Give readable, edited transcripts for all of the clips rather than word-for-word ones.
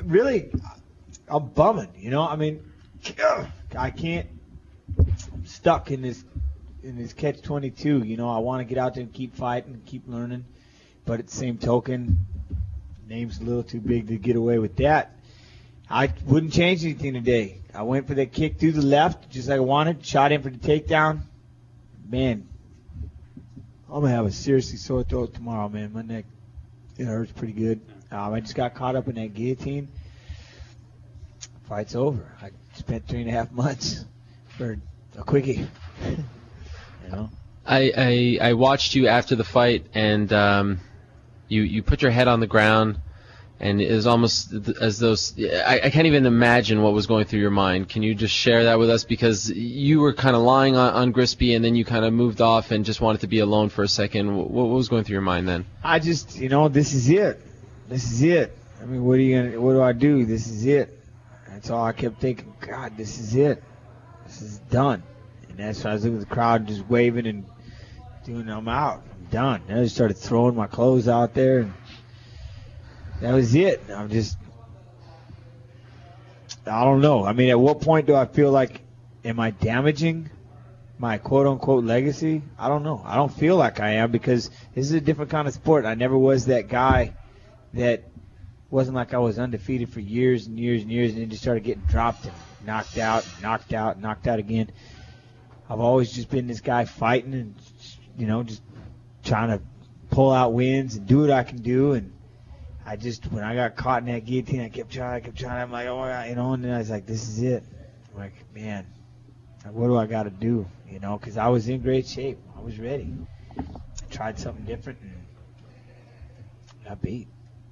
really, I'm bumming. You know, I mean, I can't. I'm stuck in this catch-22. You know, I want to get out there and keep fighting and keep learning, but at the same token, name's a little too big to get away with that. I wouldn't change anything today. I went for that kick through the left, just like I wanted, shot in for the takedown. Man, I'm going to have a seriously sore throat tomorrow, man. My neck, it hurts pretty good. I just got caught up in that guillotine. Fight's over. I spent 3.5 months for a quickie. You know? I watched you after the fight, and you put your head on the ground, and it was almost as though I can't even imagine what was going through your mind. Can you just share that with us? Because you were kind of lying on Grisby, and then you kind of moved off and just wanted to be alone for a second. What was going through your mind then? I just, this is it. This is it. I mean, what do I do? This is it. That's all I kept thinking. God, this is it. This is done. And that's why I was looking at the crowd just waving and doing, I'm out. I'm done. And I just started throwing my clothes out there, and that was it. I don't know. I mean, at what point do I feel like, am I damaging my quote-unquote legacy? I don't know. I don't feel like I am, because this is a different kind of sport. I never was that guy that wasn't like I was undefeated for years and years and years, and then just started getting dropped and knocked out again. I've always just been this guy fighting and, just trying to pull out wins and do what I can do. And when I got caught in that guillotine, I kept trying. I'm like, oh, and then I was like, this is it. I'm like, man, what do I got to do? Because I was in great shape. I was ready. I tried something different, and got beat.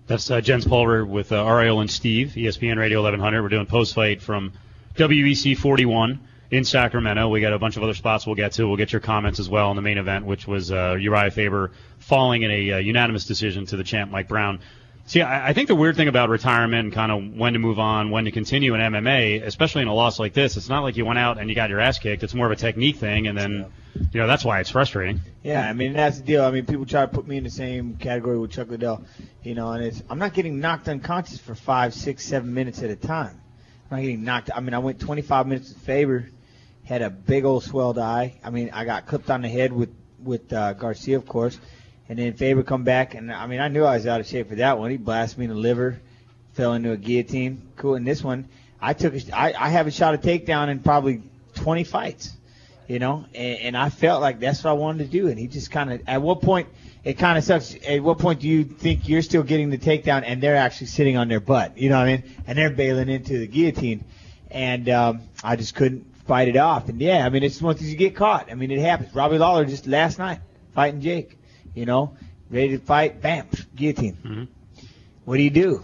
That's JENS Pulver with Ariel and Steve, ESPN Radio 1100. We're doing post-fight from WEC 41 in Sacramento. We got a bunch of other spots we'll get to. We'll get your comments as well in the main event, which was Uriah Faber falling in a unanimous decision to the champ Mike Brown. See, I think the weird thing about retirement and kind of when to move on, when to continue in MMA, especially in a loss like this, it's not like you went out and you got your ass kicked. It's more of a technique thing, and then, that's why it's frustrating. Yeah, I mean, that's the deal. I mean, people try to put me in the same category with Chuck Liddell, and I'm not getting knocked unconscious for 5, 6, 7 minutes at a time. I'm not getting knocked. I mean, I went 25 minutes with Faber, had a big old swelled eye. I mean, I got clipped on the head with Garcia, of course. And then Faber come back, and I mean, I knew I was out of shape for that one. He blasted me in the liver, fell into a guillotine. Cool. In this one, I have a shot at takedown in probably 20 fights, and I felt like that's what I wanted to do. And he just kind of, at what point, it kind of sucks. At what point do you think you're still getting the takedown and they're actually sitting on their butt? You know what I mean? And they're bailing into the guillotine. And I just couldn't fight it off. And yeah, I mean, it's one of the things you get caught. I mean, it happens. Robbie Lawler just last night fighting Jake. Ready to fight, bam, guillotine. Mm-hmm. What do?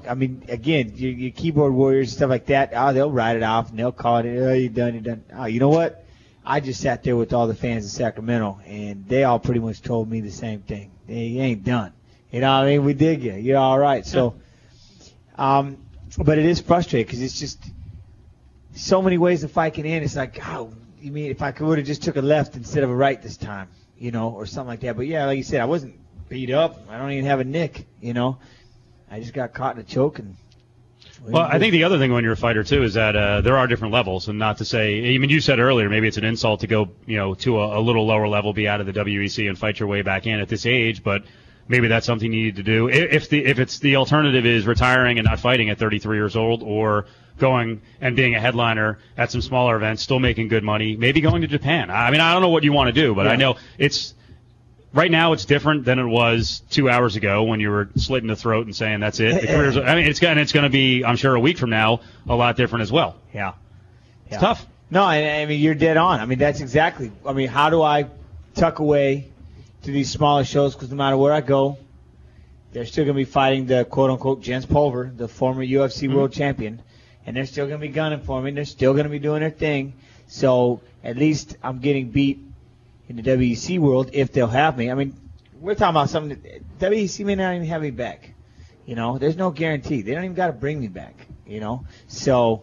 I mean, again, your keyboard warriors, stuff like that, they'll write it off and they'll call it, you're done. Oh, you know what? I just sat there with all the fans in Sacramento, and they all pretty much told me the same thing. You ain't done. You know what I mean? We dig you. You're all right. So, but it is frustrating because it's just so many ways the fight can end. It's like, you mean if I would have just took a left instead of a right this time? Or something like that. But, yeah, like you said, I wasn't beat up. I don't even have a nick, I just got caught in a choke. Well, I think the other thing when you're a fighter, too, is that there are different levels. And not to say, I mean, you said earlier, maybe it's an insult to go, to a little lower level, be out of the WEC and fight your way back in at this age. But maybe that's something you need to do. If it's the alternative is retiring and not fighting at 33 years old, or going and being a headliner at some smaller events, still making good money, maybe going to Japan. I mean, I don't know what you want to do, but I know right now it's different than it was 2 hours ago when you were slitting the throat and saying that's it. The career's, I mean, it's going to be, I'm sure, a week from now, a lot different as well. Yeah. It's tough. No, I mean, you're dead on. I mean, that's exactly, I mean, how do I tuck away to these smaller shows? Because no matter where I go, they're still going to be fighting the quote-unquote JENS Pulver, the former UFC world champion. And they're still going to be gunning for me. They're still going to be doing their thing. So at least I'm getting beat in the WEC world if they'll have me. I mean, we're talking about something that WEC may not even have me back. There's no guarantee. They don't even got to bring me back, So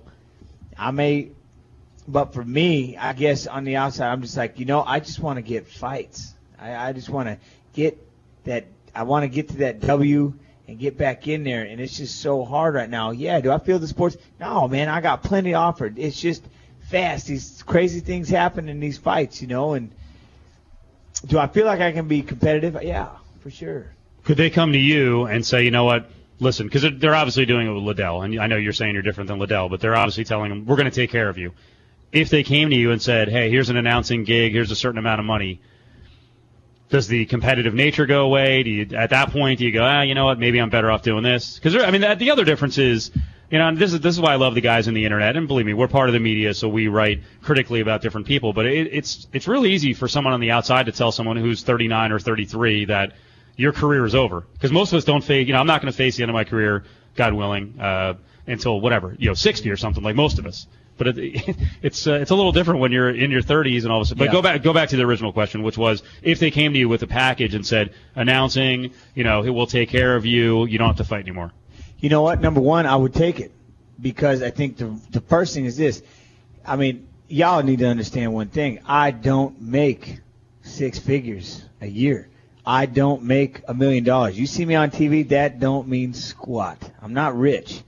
I may – but for me, I guess on the outside, I'm just like, I just want to get fights. I just want to get that – I want to get to that W and get back in there, and it's just so hard right now. Yeah, do I feel the sports? No, man, I got plenty offered. It's just fast. These crazy things happen in these fights, and do I feel like I can be competitive? Yeah, for sure. Could they come to you and say, you know what, listen, because they're obviously doing it with Liddell, and I know you're saying you're different than Liddell, but they're obviously telling him, we're going to take care of you. If they came to you and said, hey, here's an announcing gig, here's a certain amount of money, does the competitive nature go away? At that point, do you go, you know what, maybe I'm better off doing this? Because, the other difference is, this is why I love the guys in the internet, and believe me, we're part of the media, so we write critically about different people, but it's really easy for someone on the outside to tell someone who's 39 or 33 that your career is over. Because most of us don't face, I'm not going to face the end of my career, God willing, until whatever, 60 or something, like most of us. But it's a little different when you're in your 30s and all of a sudden. But go back to the original question, which was if they came to you with a package and said, announcing, we'll take care of you, you don't have to fight anymore. You know what? Number one, I would take it because I think the first thing is this. Y'all need to understand one thing. I don't make six figures a year. I don't make $1 million. You see me on TV, that don't mean squat. I'm not rich.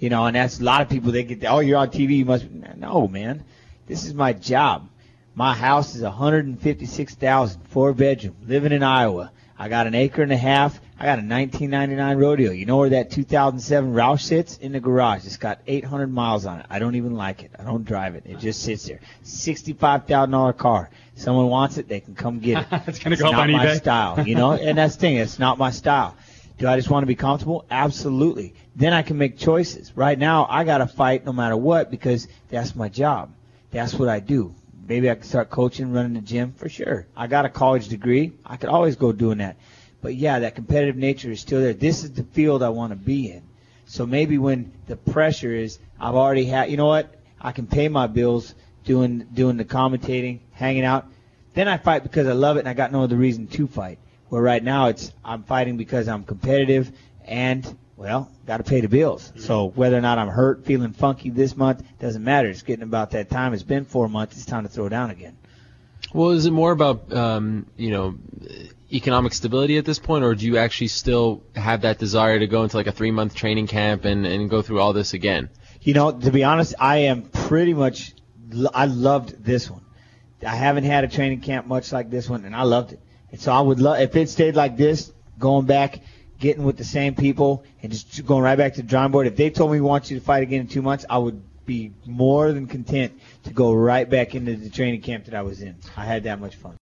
And that's a lot of people, they get, you're on TV, you must, no, man. This is my job. My house is $156,000, 4-bedroom, living in Iowa. I got an acre and a half. I got a 1999 rodeo. You know where that 2007 Roush sits? In the garage. It's got 800 miles on it. I don't even like it. I don't drive it. It just sits there. $65,000 car. Someone wants it, they can come get it. It's going to go up on eBay. It's not my style, and that's the thing. It's not my style. Do I just want to be comfortable? Absolutely. Then I can make choices. Right now, I got to fight no matter what because that's my job. That's what I do. Maybe I can start coaching, running the gym for sure. I got a college degree. I could always go doing that. But, yeah, that competitive nature is still there. This is the field I want to be in. So maybe when the pressure is I've already had, you know what, I can pay my bills doing the commentating, hanging out. Then I fight because I love it and I got no other reason to fight. Where right now I'm fighting because I'm competitive and, got to pay the bills. So whether or not I'm hurt, feeling funky this month, doesn't matter. It's getting about that time. It's been 4 months. It's time to throw down again. Well, is it more about, economic stability at this point, or do you actually still have that desire to go into like a 3-month training camp and go through all this again? To be honest, I am pretty much – I loved this one. I haven't had a training camp much like this one, and I loved it. And so I would love, if it stayed like this, going back, getting with the same people, and just going right back to the drawing board. If they told me we want you to fight again in 2 months, I would be more than content to go right back into the training camp that I was in. I had that much fun.